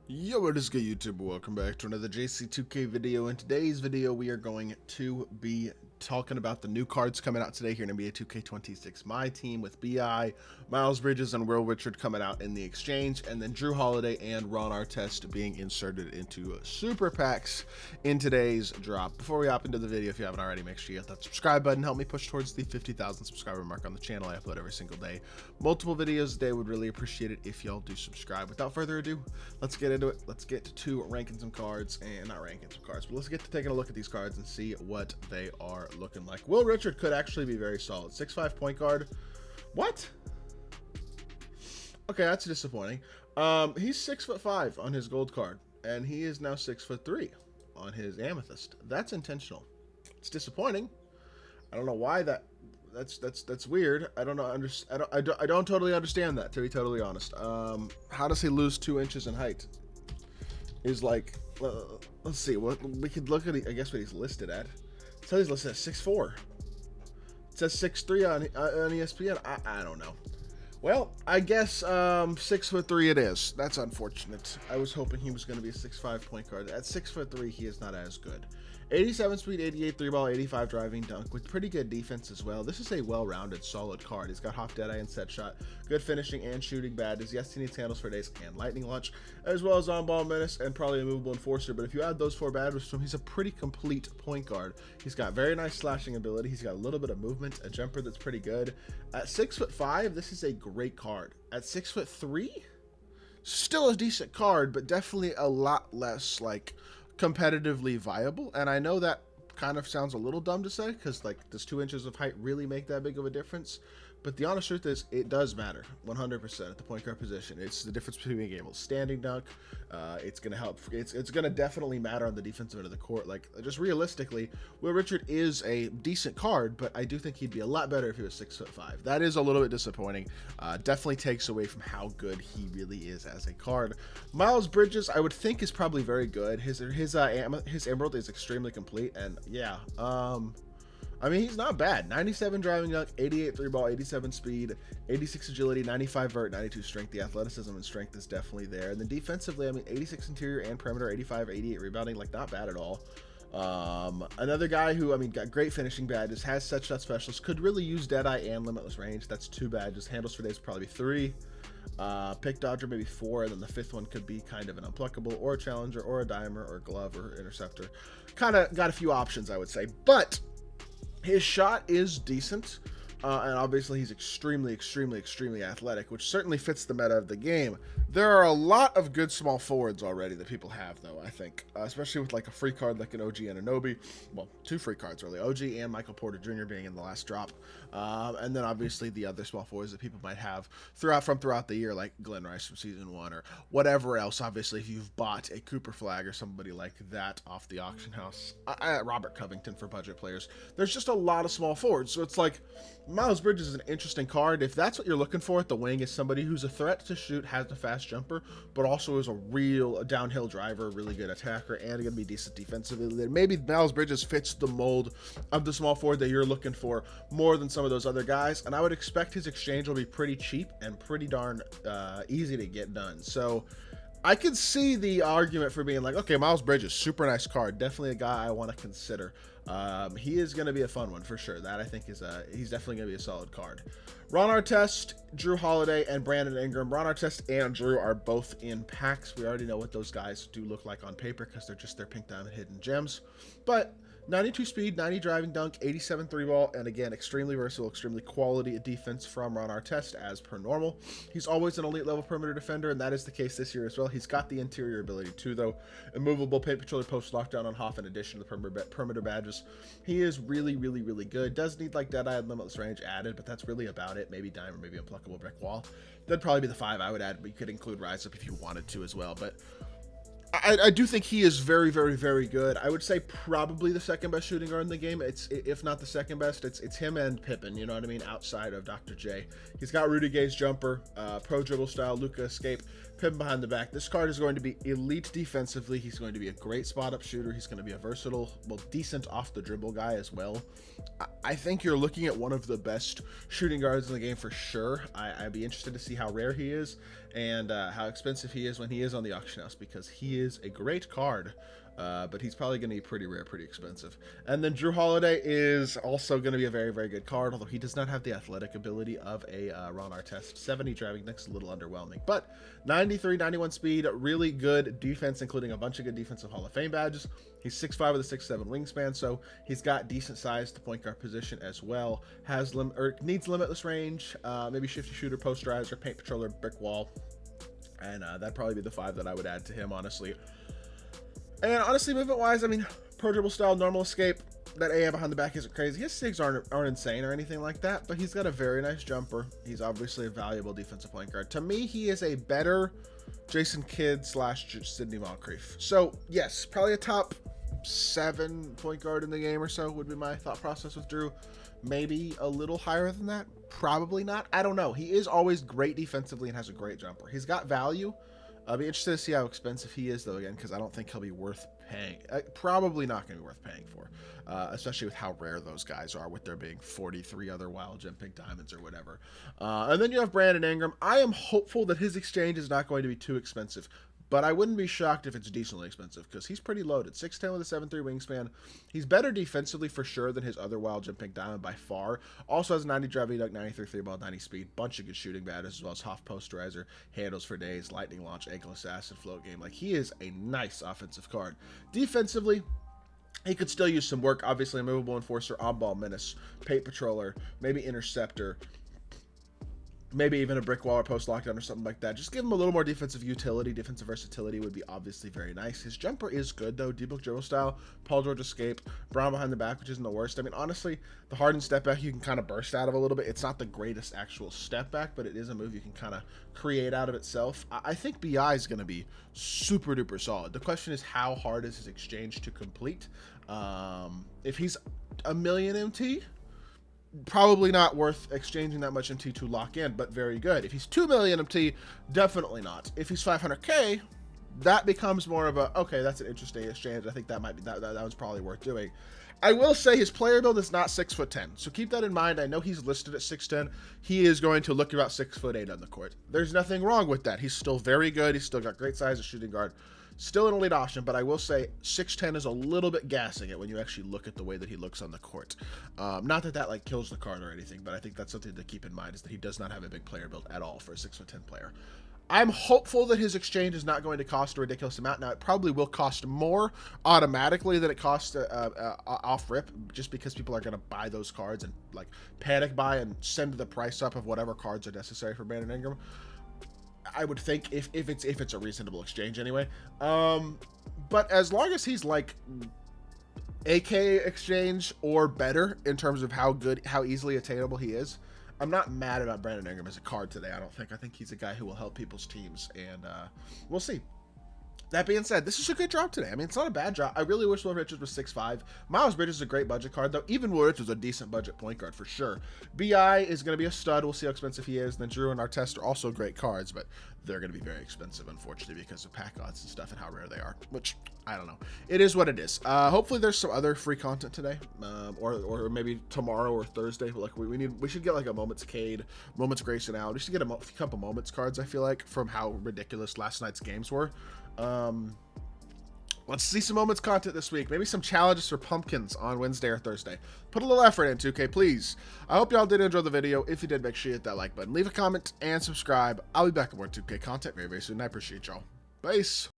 Yo, what is good, YouTube? Welcome back to another JC2K video. In today's video, we are going to be talking about the new cards coming out today here in NBA 2K26 MyTEAM with BI, Miles Bridges, and Will Richard coming out in the exchange, and then Jrue Holiday and Artest being inserted into super packs in today's drop. Before we hop into the video, if you haven't already, make sure you hit that subscribe button. Help me push towards the 50,000 subscriber mark on the channel. I upload every single day. Multiple videos a day. Would really appreciate it if y'all do subscribe. Without further ado, let's get into it. Let's get to ranking some cards, and not ranking some cards, but let's get to taking a look at these cards and see what they are looking like. Will Richard could actually be very solid. 6'5" point guard. What? Okay, that's disappointing. He's 6'5" on his gold card, and he is now 6'3" on his amethyst. That's intentional. It's disappointing. I don't know why that's weird. I don't know. I don't totally understand that, to be totally honest. How does he lose 2 inches in height? Is like, let's see. What we could look at. I guess what he's listed at. It says he's listed at 6'4". It says 6'3" on ESPN. I don't know. Well, I guess 6'3" it is. That's unfortunate. I was hoping he was going to be a 6'5" point guard. At 6'3", he is not as good. 87 speed, 88 3-ball, 85 driving dunk with pretty good defense as well. This is a well-rounded, solid card. He's got Hawk Deadeye and set shot, good finishing and shooting badges. Yes, he needs handles for days and lightning launch, as well as on-ball menace and probably a movable enforcer. But if you add those 4 badges to him, he's a pretty complete point guard. He's got very nice slashing ability. He's got a little bit of movement, a jumper that's pretty good. At 6'5", this is a great card. At 6'3", still a decent card, but definitely a lot less like competitively viable. And I know that kind of sounds a little dumb to say, because like, does 2 inches of height really make that big of a difference? But the honest truth is, it does matter 100% at the point guard position. It's the difference between being able to standing dunk. It's going to help. It's going to definitely matter on the defensive end of the court. Like, just realistically, Will Richard is a decent card, but I do think he'd be a lot better if he was 6'5". That is a little bit disappointing. Definitely takes away from how good he really is as a card. Miles Bridges, I would think, is probably very good. His Emerald is extremely complete, and yeah. I mean, he's not bad. 97 driving dunk, 88 3-ball, 87 speed, 86 agility, 95 vert, 92 strength. The athleticism and strength is definitely there. And then defensively, I mean, 86 interior and perimeter, 85, 88 rebounding, like, not bad at all. Another guy who, I mean, got great finishing badges, has set shot specialist, could really use Deadeye and limitless range. That's 2 badges. Handles for days probably 3. Pick dodger maybe 4, and then the 5th one could be kind of an unpluckable or a challenger or a dimer or glove or interceptor. Kind of got a few options, I would say. But his shot is decent, and obviously he's extremely athletic, which certainly fits the meta of the game. There are a lot of good small forwards already that people have, though, I think, especially with like a free card like an OG Anunoby. Well, 2 free cards, really. OG and Michael Porter Jr. being in the last drop. And then obviously the other small forwards that people might have throughout the year, like Glenn Rice from season 1 or whatever else. Obviously, if you've bought a Cooper Flag or somebody like that off the auction house, Robert Covington for budget players, there's just a lot of small forwards. So it's like, Miles Bridges is an interesting card. If that's what you're looking for at the wing, is somebody who's a threat to shoot, has a fast jumper, but also is a real downhill driver, really good attacker, and going to be decent defensively, then maybe Miles Bridges fits the mold of the small forward that you're looking for more than some of those other guys. And I would expect his exchange will be pretty cheap and pretty darn easy to get done. So I could see the argument for being like, okay, Miles Bridges, super nice card, definitely a guy I want to consider. He is going to be a fun one for sure. That I think is he's definitely going to be a solid card. Artest, Jrue Holiday, and Brandon Ingram. Artest and Jrue are both in packs. We already know what those guys do look like on paper because they're just their pink diamond hidden gems. But 92 speed, 90 driving dunk, 87 3-ball, and again, extremely versatile, extremely quality defense from Artest as per normal. He's always an elite level perimeter defender, and that is the case this year as well. He's got the interior ability too, though. Immovable, paint controller, post lockdown on Hoff in addition to the perimeter badges. He is really good. Does need like Deadeye and limitless range added, but that's really about it. Maybe Dimer, maybe Unpluckable Brick Wall. That'd probably be the 5 I would add, but you could include Rise Up if you wanted to as well. But I do think he is very good. I would say probably the second best shooting guard in the game. It's, if not the second best, it's him and Pippen, you know what I mean, outside of Dr. J. He's got Rudy Gay's jumper, pro dribble style, Luka escape, Pippen behind the back. This card is going to be elite defensively. He's going to be a great spot up shooter. He's going to be a versatile, well, decent off the dribble guy as well. I think you're looking at one of the best shooting guards in the game for sure. I'd be interested to see how rare he is and how expensive he is when he is on the auction house, because he is a great card. But he's probably going to be pretty rare, pretty expensive. And then Jrue Holiday is also going to be a very, very good card, although he does not have the athletic ability of a Ron Artest. 70 driving next, a little underwhelming. But 93, 91 speed, really good defense, including a bunch of good defensive Hall of Fame badges. He's 6'5" with a 6'7" wingspan, so he's got decent size to point guard position as well. Needs limitless range, maybe shifty shooter, posterizer, paint patroller, brick wall. And that'd probably be the 5 that I would add to him, honestly. And honestly, movement-wise, I mean, pro dribble style, normal escape, that AI behind the back isn't crazy. His sigs aren't insane or anything like that, but he's got a very nice jumper. He's obviously a valuable defensive point guard. To me, he is a better Jason Kidd / Sidney Moncrief. So, yes, probably a top 7 point guard in the game or so would be my thought process with Jrue. Maybe a little higher than that. Probably not. I don't know. He is always great defensively and has a great jumper. He's got value. I'll be interested to see how expensive he is, though, again, because I don't think he'll be worth paying. Probably not going to be worth paying for, especially with how rare those guys are, with there being 43 other wild gem pink diamonds or whatever. And then you have Brandon Ingram. I am hopeful that his exchange is not going to be too expensive, but I wouldn't be shocked if it's decently expensive, because he's pretty loaded. 6'10" with a 7'3" wingspan. He's better defensively for sure than his other wild gem pink diamond by far. Also has 90 driving dunk, 93 3 ball, 90 speed. Bunch of good shooting badges, as well as Hoff posterizer, handles for days, lightning launch, ankle assassin, float game. Like, he is a nice offensive card. Defensively, he could still use some work. Obviously, a movable enforcer, on-ball menace, paint patroller, maybe interceptor, maybe even a brick wall or post lockdown or something like that. Just give him a little more defensive utility. Defensive versatility would be obviously very nice. His jumper is good, though. D-book dribble style, Paul George escape, Brown behind the back, which isn't the worst. I mean, honestly, the Harden step back you can kind of burst out of a little bit. It's not the greatest actual step back, but it is a move you can kind of create out of itself. I think BI is going to be super duper solid. The question is, how hard is his exchange to complete? If he's a million MT, probably not worth exchanging that much MT to lock in, but very good. If he's 2 million MT, definitely not. If he's 500k, that becomes more of a, okay, that's an interesting exchange. I think that might be that one's probably worth doing. I will say his player build is not 6'10", so keep that in mind. I know he's listed at 6'10". He is going to look about 6'8" on the court. There's nothing wrong with that. He's still very good. He's still got great size as shooting guard. Still an elite option, but I will say 6'10" is a little bit gassing it when you actually look at the way that he looks on the court. Not that that like kills the card or anything, but I think that's something to keep in mind, is that he does not have a big player build at all for a 6'10" player. I'm hopeful that his exchange is not going to cost a ridiculous amount. Now, it probably will cost more automatically than it costs off rip, just because people are going to buy those cards and like panic buy and send the price up of whatever cards are necessary for Brandon Ingram. I would think if it's a reasonable exchange anyway. But as long as he's like AK exchange or better in terms of how easily attainable he is, I'm not mad about Brandon Ingram as a card today. I think he's a guy who will help people's teams, and we'll see. That being said, this is a good drop today. I mean, it's not a bad drop. I really wish Will Richards was 6'5". Miles Bridges is a great budget card, though. Even Will Richards is a decent budget point guard for sure. BI is going to be a stud. We'll see how expensive he is. Then Jrue and Artest are also great cards, but they're going to be very expensive, unfortunately, because of pack odds and stuff and how rare they are, which, I don't know. It is what it is. Hopefully there's some other free content today, or maybe tomorrow or Thursday. Like we should get like a Moments Cade, Moments Grayson out. We should get a couple Moments cards, I feel like, from how ridiculous last night's games were. Let's see some Moments content this week. Maybe some challenges for pumpkins on Wednesday or Thursday. Put a little effort in, 2K, please. I hope y'all did enjoy the video. If you did, make sure you hit that like button. Leave a comment and subscribe. I'll be back with more 2K content very, very soon. I appreciate y'all. Peace.